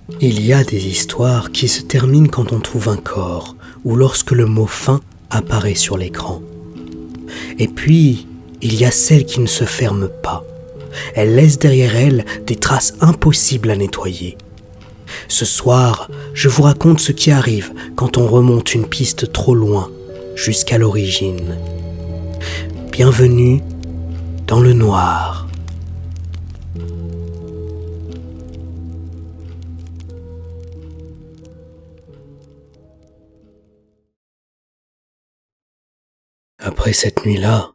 Il y a des histoires qui se terminent quand on trouve un corps ou lorsque le mot fin apparaît sur l'écran. Et puis, il y a celles qui ne se ferment pas. Elles laissent derrière elles des traces impossibles à nettoyer. Ce soir, je vous raconte ce qui arrive quand on remonte une piste trop loin, jusqu'à l'origine. Bienvenue dans le noir. Après cette nuit-là,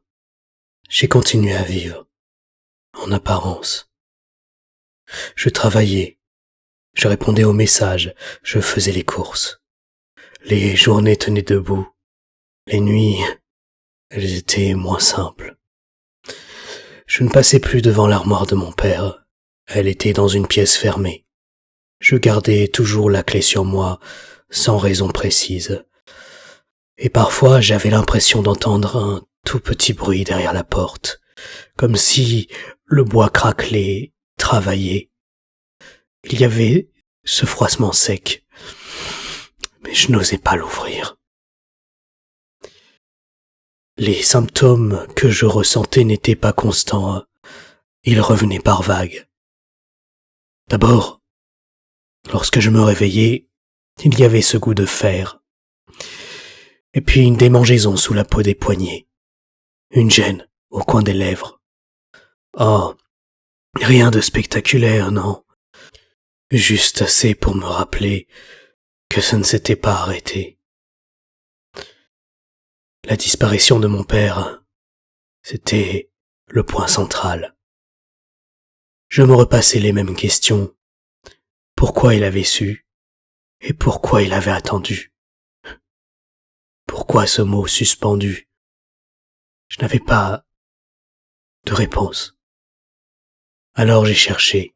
j'ai continué à vivre, en apparence. Je travaillais, je répondais aux messages, je faisais les courses. Les journées tenaient debout, les nuits, elles étaient moins simples. Je ne passais plus devant l'armoire de mon père, elle était dans une pièce fermée. Je gardais toujours la clé sur moi, sans raison précise. Et parfois j'avais l'impression d'entendre un tout petit bruit derrière la porte, comme si le bois craquelait, travaillait. Il y avait ce froissement sec, mais je n'osais pas l'ouvrir. Les symptômes que je ressentais n'étaient pas constants, ils revenaient par vagues. D'abord, lorsque je me réveillais, il y avait ce goût de fer, et puis une démangeaison sous la peau des poignets, une gêne au coin des lèvres. Oh, rien de spectaculaire, non. Juste assez pour me rappeler que ça ne s'était pas arrêté. La disparition de mon père, c'était le point central. Je me repassais les mêmes questions. Pourquoi il avait su et pourquoi il avait attendu? Pourquoi ce mot suspendu? Je n'avais pas de réponse. Alors j'ai cherché.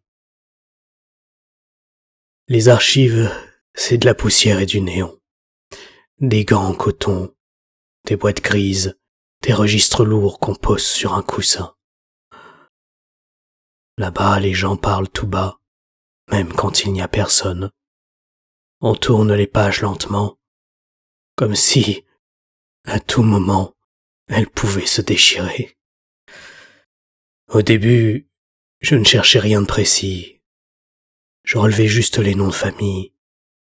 Les archives, c'est de la poussière et du néon. Des gants en coton, des boîtes grises, des registres lourds qu'on pose sur un coussin. Là-bas, les gens parlent tout bas, même quand il n'y a personne. On tourne les pages lentement, comme si, à tout moment, elles pouvaient se déchirer. Au début, je ne cherchais rien de précis. Je relevais juste les noms de famille,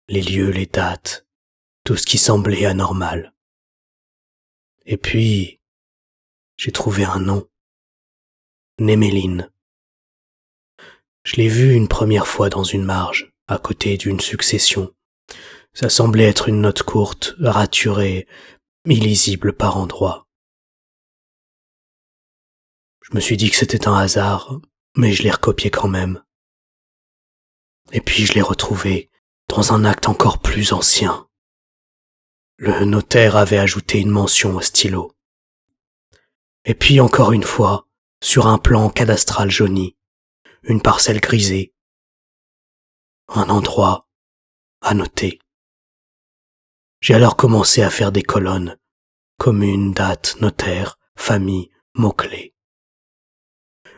les lieux, les dates, tout ce qui semblait anormal. Et puis, j'ai trouvé un nom. Néméline. Je l'ai vu une première fois dans une marge, à côté d'une succession. Ça semblait être une note courte, raturée, illisible par endroits. Je me suis dit que c'était un hasard, mais je l'ai recopié quand même. Et puis je l'ai retrouvé dans un acte encore plus ancien. Le notaire avait ajouté une mention au stylo. Et puis encore une fois, sur un plan cadastral jauni, une parcelle grisée, un endroit à noter. J'ai alors commencé à faire des colonnes, commune, date, notaire, famille, mots-clés.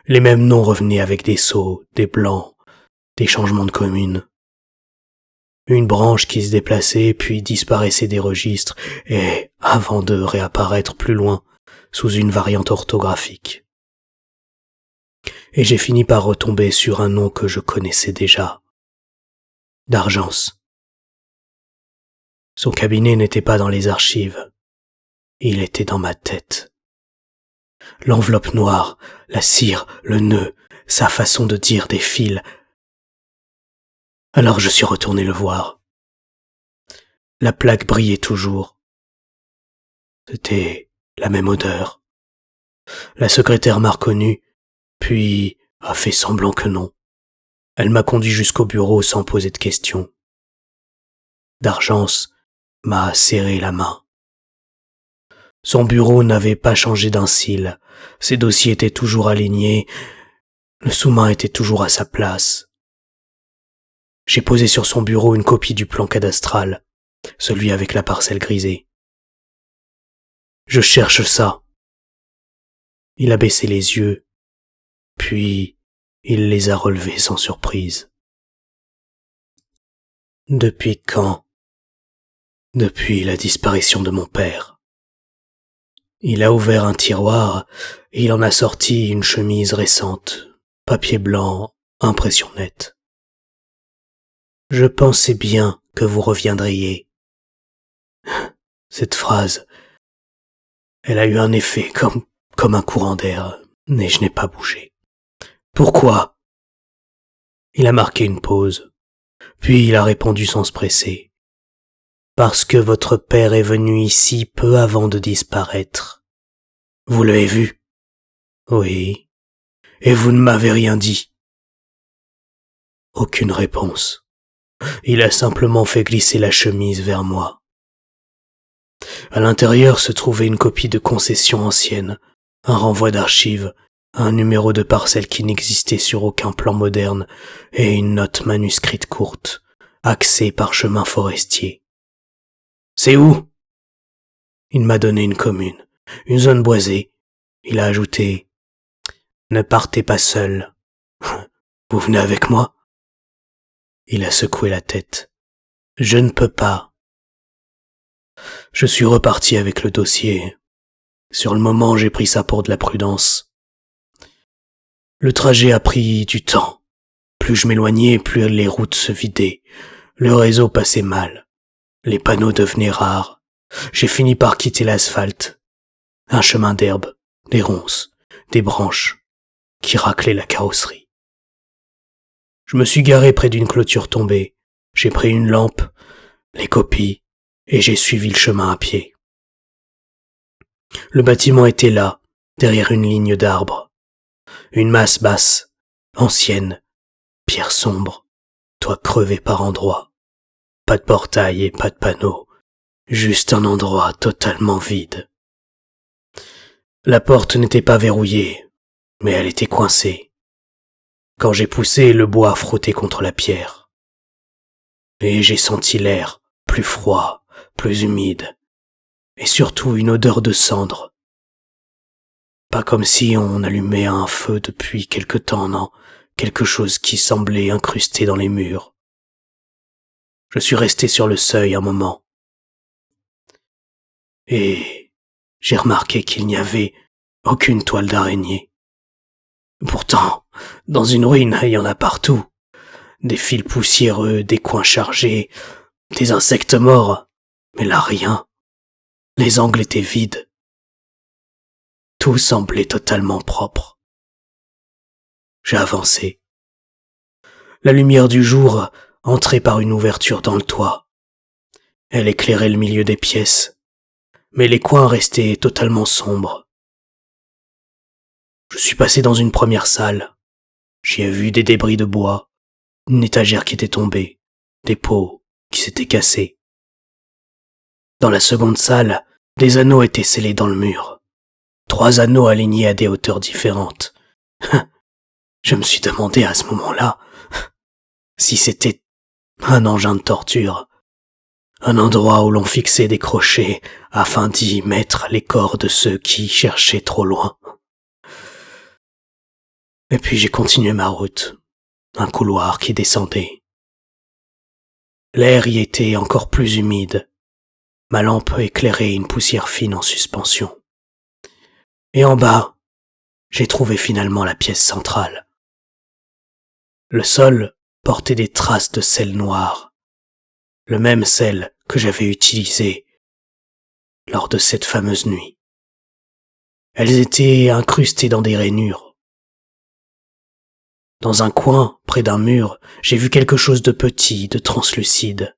Les mêmes noms revenaient avec des sauts, des blancs, des changements de commune. Une branche qui se déplaçait puis disparaissait des registres et avant de réapparaître plus loin sous une variante orthographique. Et j'ai fini par retomber sur un nom que je connaissais déjà. d'Argence. Son cabinet n'était pas dans les archives, il était dans ma tête. L'enveloppe noire, la cire, le nœud, sa façon de dire des fils. Alors je suis retourné le voir. La plaque brillait toujours. C'était la même odeur. La secrétaire m'a reconnu, puis a fait semblant que non. Elle m'a conduit jusqu'au bureau sans poser de questions. d'Argence m'a serré la main. Son bureau n'avait pas changé d'un cil, ses dossiers étaient toujours alignés, le sous-main était toujours à sa place. J'ai posé sur son bureau une copie du plan cadastral, celui avec la parcelle grisée. Je cherche ça. Il a baissé les yeux, puis il les a relevés sans surprise. Depuis quand? Depuis la disparition de mon père. Il a ouvert un tiroir et il en a sorti une chemise récente, papier blanc, impression nette. Je pensais bien que vous reviendriez. Cette phrase, elle a eu un effet comme un courant d'air, mais je n'ai pas bougé. Pourquoi? Il a marqué une pause, puis il a répondu sans se presser. Parce que votre père est venu ici peu avant de disparaître. Vous l'avez vu? Oui. Et vous ne m'avez rien dit. Aucune réponse. Il a simplement fait glisser la chemise vers moi. À l'intérieur se trouvait une copie de concession ancienne, un renvoi d'archives, un numéro de parcelle qui n'existait sur aucun plan moderne et une note manuscrite courte, axée par chemin forestier. C'est où? Il m'a donné une commune, une zone boisée. Il a ajouté « Ne partez pas seul. Vous venez avec moi ?» Il a secoué la tête. « Je ne peux pas. » Je suis reparti avec le dossier. Sur le moment, j'ai pris ça pour de la prudence. Le trajet a pris du temps. Plus je m'éloignais, plus les routes se vidaient. Le réseau passait mal. Les panneaux devenaient rares. J'ai fini par quitter l'asphalte. Un chemin d'herbe, des ronces, des branches qui raclaient la carrosserie. Je me suis garé près d'une clôture tombée. J'ai pris une lampe, les copies, et j'ai suivi le chemin à pied. Le bâtiment était là, derrière une ligne d'arbres. Une masse basse, ancienne, pierre sombre, toit crevé par endroits. Pas de portail et pas de panneau, juste un endroit totalement vide. La porte n'était pas verrouillée, mais elle était coincée. Quand j'ai poussé, le bois frottait contre la pierre. Et j'ai senti l'air, plus froid, plus humide, et surtout une odeur de cendre. Pas comme si on allumait un feu depuis quelque temps, non, quelque chose qui semblait incrusté dans les murs. Je suis resté sur le seuil un moment. Et j'ai remarqué qu'il n'y avait aucune toile d'araignée. Pourtant, dans une ruine, il y en a partout. Des fils poussiéreux, des coins chargés, des insectes morts. Mais là, rien. Les angles étaient vides. Tout semblait totalement propre. J'ai avancé. La lumière du jour entrait par une ouverture dans le toit. Elle éclairait le milieu des pièces, mais les coins restaient totalement sombres. Je suis passé dans une première salle. J'y ai vu des débris de bois, une étagère qui était tombée, des pots qui s'étaient cassés. Dans la seconde salle, des anneaux étaient scellés dans le mur. 3 anneaux alignés à des hauteurs différentes. Je me suis demandé à ce moment-là si c'était un engin de torture, un endroit où l'on fixait des crochets afin d'y mettre les corps de ceux qui cherchaient trop loin. Et puis j'ai continué ma route, un couloir qui descendait. L'air y était encore plus humide. Ma lampe éclairait une poussière fine en suspension. Et en bas, j'ai trouvé finalement la pièce centrale. Le sol portait des traces de sel noir, le même sel que j'avais utilisé lors de cette fameuse nuit. Elles étaient incrustées dans des rainures. Dans un coin, près d'un mur, j'ai vu quelque chose de petit, de translucide,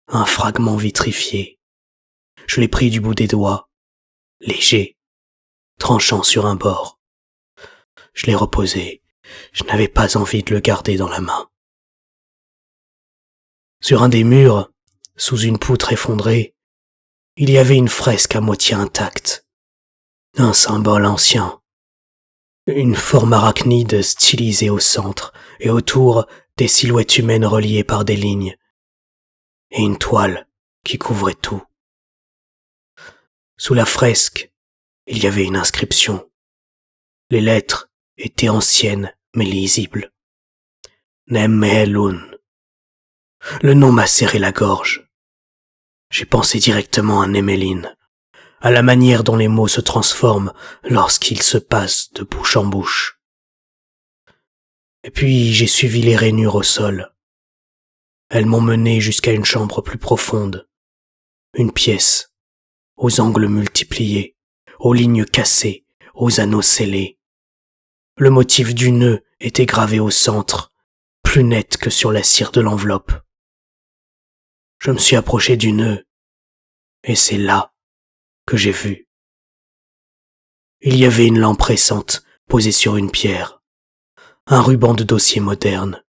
un fragment vitrifié. Je l'ai pris du bout des doigts, léger, tranchant sur un bord. Je l'ai reposé, je n'avais pas envie de le garder dans la main. Sur un des murs, sous une poutre effondrée, il y avait une fresque à moitié intacte, un symbole ancien. Une forme arachnide stylisée au centre et autour des silhouettes humaines reliées par des lignes et une toile qui couvrait tout. Sous la fresque, il y avait une inscription. Les lettres étaient anciennes mais lisibles. Nemmelun. Le nom m'a serré la gorge. J'ai pensé directement à Nemeline, à la manière dont les mots se transforment lorsqu'ils se passent de bouche en bouche. Et puis j'ai suivi les rainures au sol. Elles m'ont mené jusqu'à une chambre plus profonde, une pièce, aux angles multipliés, aux lignes cassées, aux anneaux scellés. Le motif du nœud était gravé au centre, plus net que sur la cire de l'enveloppe. Je me suis approché du nœud, et c'est là que j'ai vu. Il y avait une lampe récente posée sur une pierre, un ruban de dossier moderne,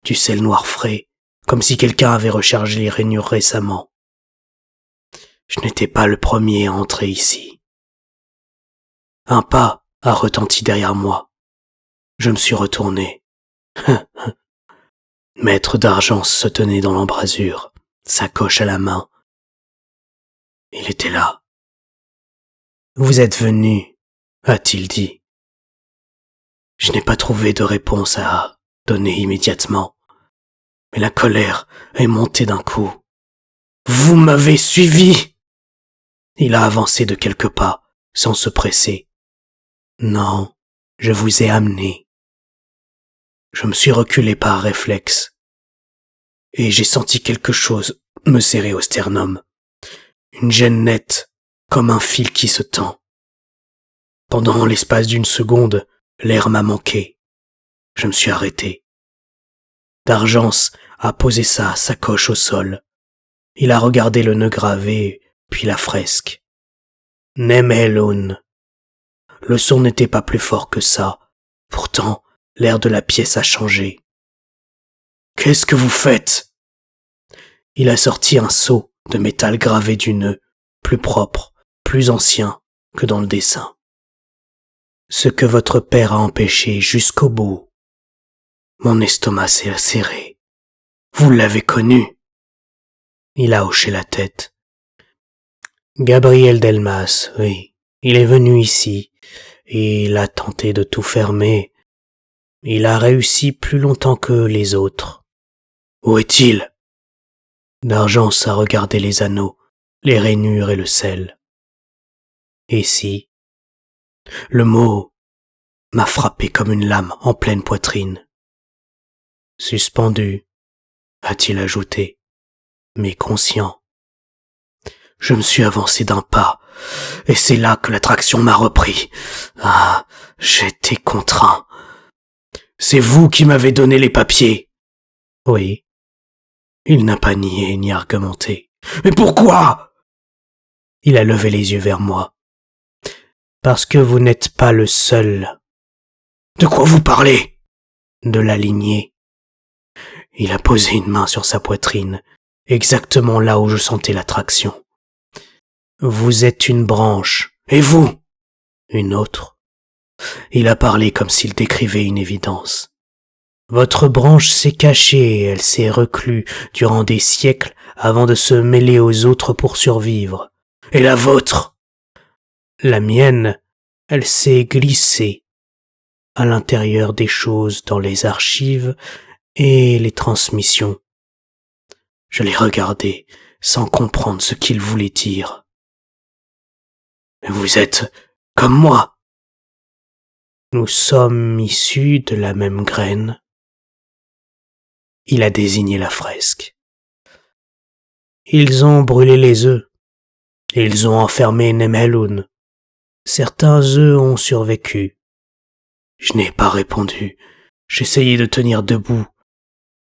du sel noir frais, comme si quelqu'un avait rechargé les rainures récemment. Je n'étais pas le premier à entrer ici. Un pas a retenti derrière moi. Je me suis retourné. Maître d'Argence se tenait dans l'embrasure, sacoche à la main. Il était là. « Vous êtes venu » a-t-il dit. Je n'ai pas trouvé de réponse à donner immédiatement, mais la colère est montée d'un coup. « Vous m'avez suivi !» Il a avancé de quelques pas, sans se presser. « Non, je vous ai amené. » Je me suis reculé par réflexe, et j'ai senti quelque chose me serrer au sternum. Une gêne nette, comme un fil qui se tend. Pendant l'espace d'une seconde, l'air m'a manqué. Je me suis arrêté. D'Argence a posé sa sacoche au sol. Il a regardé le nœud gravé, puis la fresque. Nemelun. Le son n'était pas plus fort que ça. Pourtant, l'air de la pièce a changé. Qu'est-ce que vous faites? Il a sorti un seau de métal gravé du nœud, plus propre, plus ancien que dans le dessin. Ce que votre père a empêché jusqu'au bout. Mon estomac s'est serré. Vous l'avez connu? Il a hoché la tête. Gabriel Delmas, oui. Il est venu ici, et il a tenté de tout fermer. Il a réussi plus longtemps que les autres. Où est-il? D'Argence a regardé les anneaux, les rainures et le sel. Et si? Le mot m'a frappé comme une lame en pleine poitrine. Suspendu, a-t-il ajouté, mais conscient. Je me suis avancé d'un pas, et c'est là que l'attraction m'a repris. Ah, j'étais contraint. C'est vous qui m'avez donné les papiers. Oui. Il n'a pas nié ni argumenté. Mais pourquoi? Il a levé les yeux vers moi. Parce que vous n'êtes pas le seul. De quoi vous parlez? De la lignée. Il a posé une main sur sa poitrine, exactement là où je sentais l'attraction. Vous êtes une branche. Et vous? Une autre. Il a parlé comme s'il décrivait une évidence. Votre branche s'est cachée, elle s'est reclue durant des siècles avant de se mêler aux autres pour survivre. Et la vôtre? La mienne, elle s'est glissée à l'intérieur des choses dans les archives et les transmissions. Je les regardais sans comprendre ce qu'il voulait dire. Mais vous êtes comme moi. Nous sommes issus de la même graine. Il a désigné la fresque. Ils ont brûlé les œufs. Ils ont enfermé Nemelun. Certains œufs ont survécu. Je n'ai pas répondu. J'essayais de tenir debout.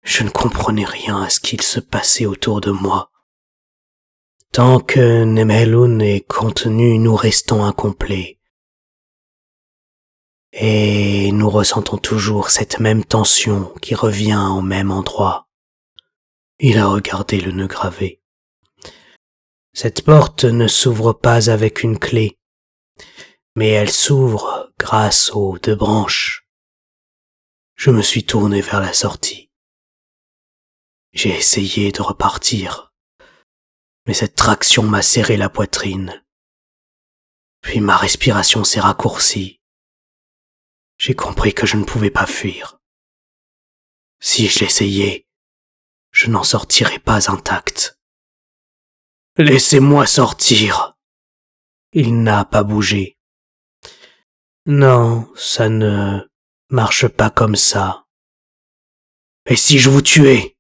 Je ne comprenais rien à ce qu'il se passait autour de moi. Tant que Nemelun est contenu, nous restons incomplets. Et nous ressentons toujours cette même tension qui revient au même endroit. Il a regardé le nœud gravé. Cette porte ne s'ouvre pas avec une clé, mais elle s'ouvre grâce aux deux branches. Je me suis tourné vers la sortie. J'ai essayé de repartir, mais cette traction m'a serré la poitrine. Puis ma respiration s'est raccourcie. J'ai compris que je ne pouvais pas fuir. Si je l'essayais, je n'en sortirai pas intact. Laissez-moi sortir. Il n'a pas bougé. Non, ça ne marche pas comme ça. Et si je vous tuais?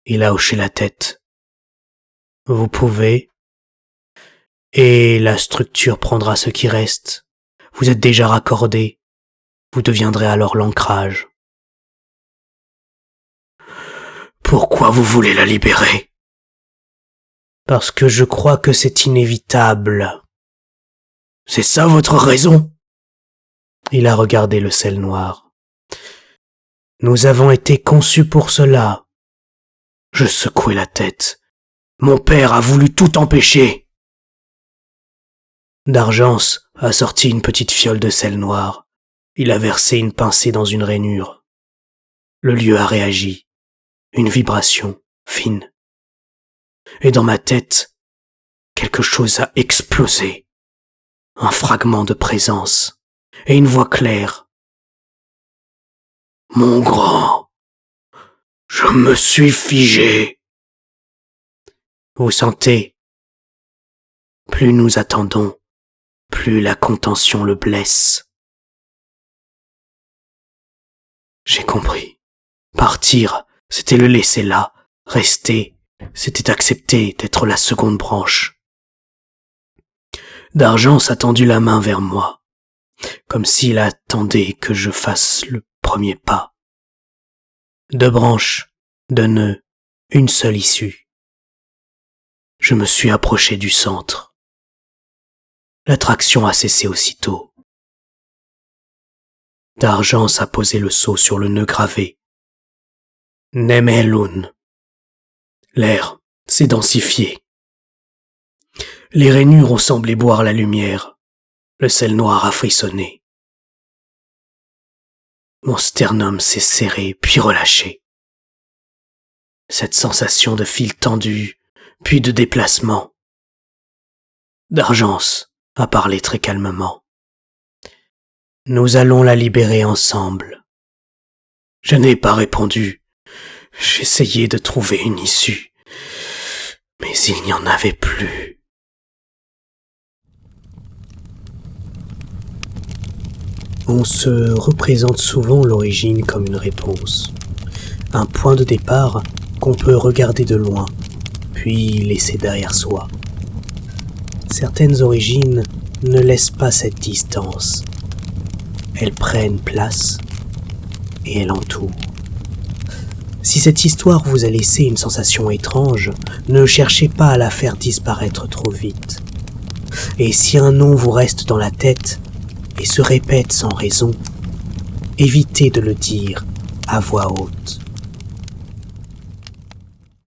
Il a hoché la tête. Vous pouvez. Et la structure prendra ce qui reste. Vous êtes déjà raccordé. Vous deviendrez alors l'ancrage. Pourquoi vous voulez la libérer? Parce que je crois que c'est inévitable. C'est ça votre raison? Il a regardé le sel noir. Nous avons été conçus pour cela. Je secouai la tête. Mon père a voulu tout empêcher. D'Argence a sorti une petite fiole de sel noir. Il a versé une pincée dans une rainure. Le lieu a réagi. Une vibration fine. Et dans ma tête, quelque chose a explosé. Un fragment de présence et une voix claire. Mon grand, je me suis figé. Vous sentez? Plus nous attendons, plus la contention le blesse. J'ai compris. Partir, c'était le laisser là. Rester, c'était accepter d'être la seconde branche. D'Argence a tendu la main vers moi, comme s'il attendait que je fasse le premier pas. 2 branches, 2 nœuds, une seule issue. Je me suis approché du centre. L'attraction a cessé aussitôt. D'Argence a posé le sceau sur le nœud gravé. Nemelun. L'air s'est densifié. Les rainures ont semblé boire la lumière. Le sel noir a frissonné. Mon sternum s'est serré puis relâché. Cette sensation de fil tendu, puis de déplacement. D'Argence a parlé très calmement. Nous allons la libérer ensemble. Je n'ai pas répondu. J'essayais de trouver une issue, mais il n'y en avait plus. On se représente souvent l'origine comme une réponse, un point de départ qu'on peut regarder de loin, puis laisser derrière soi. Certaines origines ne laissent pas cette distance. Elles prennent place et elles entourent. Si cette histoire vous a laissé une sensation étrange, ne cherchez pas à la faire disparaître trop vite. Et si un nom vous reste dans la tête et se répète sans raison, évitez de le dire à voix haute.